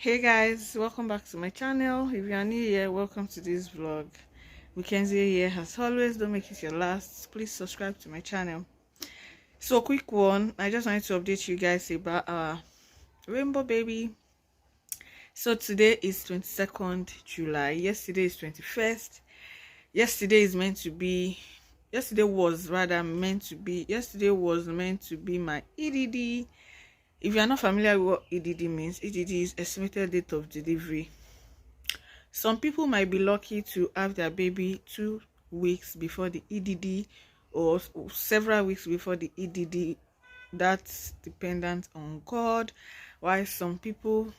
Hey guys, welcome back to my channel. If you are new here, welcome to this vlog. Mackenzie here. As always, don't make it your last. Please subscribe to my channel. So quick one, I just wanted to update you guys about our rainbow baby. So today is 22nd July. Yesterday is 21st. Yesterday was meant to be my EDD. If you are not familiar with what EDD means, EDD is estimated date of delivery. Some people might be lucky to have their baby 2 weeks before the EDD or several weeks before the EDD. That's dependent on God. While some people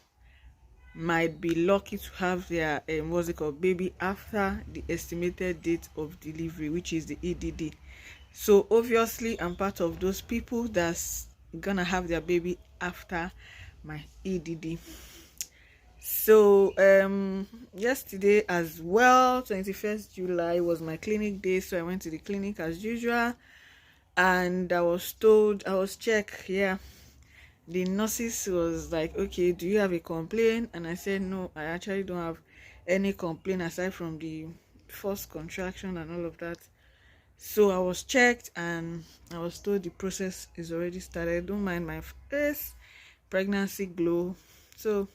might be lucky to have their baby after the estimated date of delivery, which is the EDD. So obviously I'm part of those people that's gonna have their baby after my EDD. So yesterday as well, 21st July, was my clinic day, so I went to the clinic as usual, and I was checked. The nurses was like, okay, do you have a complaint? And I said no, I actually don't have any complaint aside from the first contraction and all of that. So I was checked and I was told the process is already started. Don't mind my face, pregnancy glow. So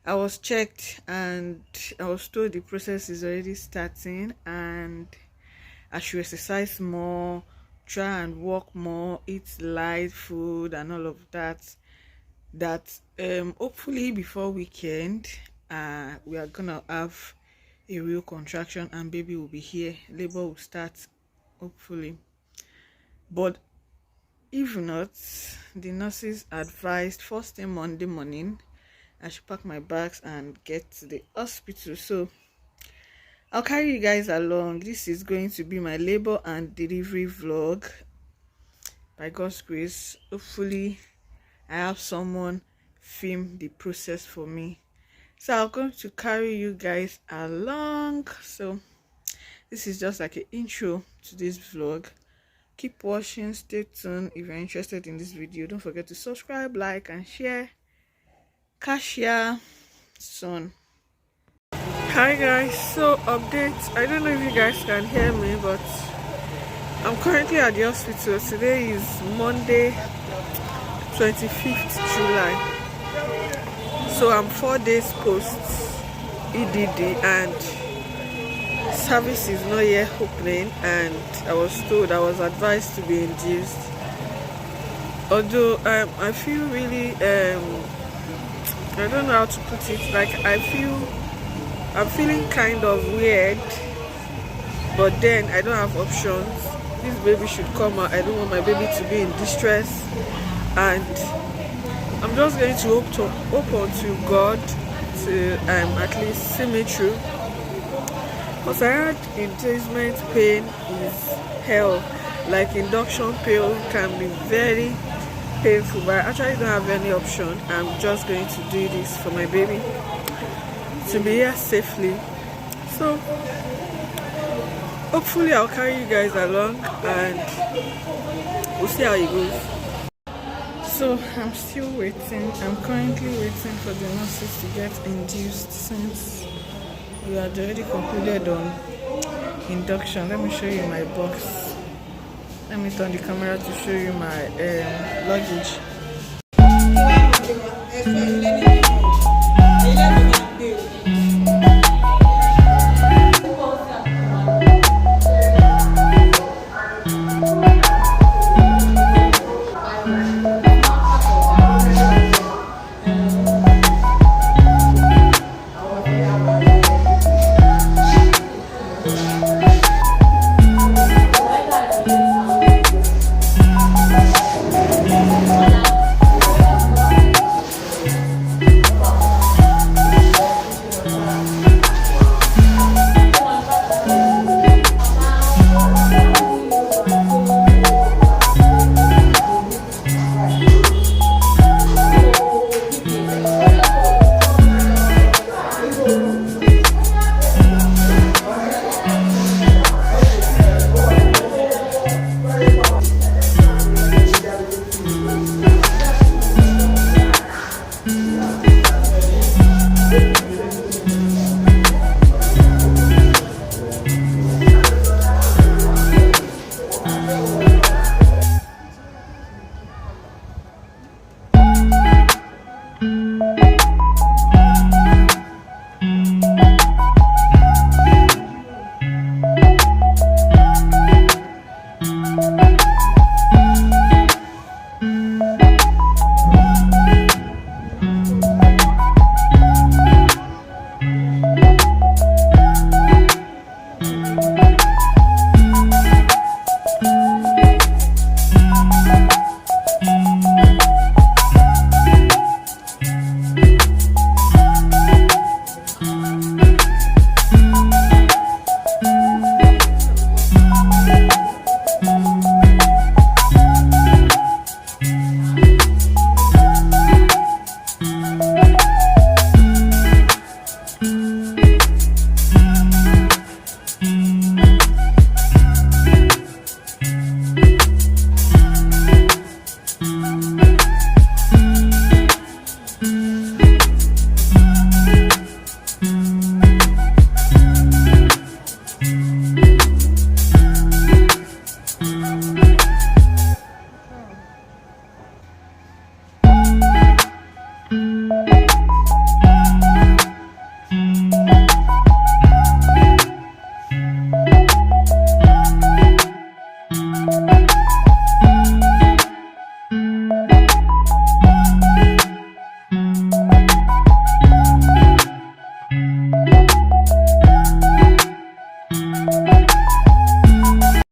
I was checked and I was told the process is already starting, and I should exercise more, try and walk more, eat light food and all of that. Hopefully before weekend we are gonna have a real contraction and baby will be here. Labor will start, hopefully. But if not, the nurses advised first thing Monday morning I should pack my bags and get to the hospital. So I'll carry you guys along. This is going to be my labor and delivery vlog. By God's grace, hopefully I have someone film the process for me. So I'm going to carry you guys along. So this is just like an intro to this vlog. Keep watching, stay tuned. If you're interested in this video, don't forget to subscribe, like and share. Cassia soon. Hi guys, so update. I don't know if you guys can hear me, but I'm currently at the hospital. Today is Monday 25th July. So I'm 4 days post EDD and service is not yet opening, and I was advised to be induced. Although I feel really I don't know how to put it, like I'm feeling kind of weird, but then I don't have options. This baby should come out. I don't want my baby to be in distress, and I'm just going to hope to God to at least see me through. Because I heard inducement pain is hell. Like induction pill can be very painful, but I actually don't have any option. I'm just going to do this for my baby to be here safely. So hopefully I'll carry you guys along and we'll see how it goes. So I'm still waiting. I'm currently waiting for the nurses to get induced since we had already concluded on induction. Let me show you my box. Let me turn the camera to show you my luggage.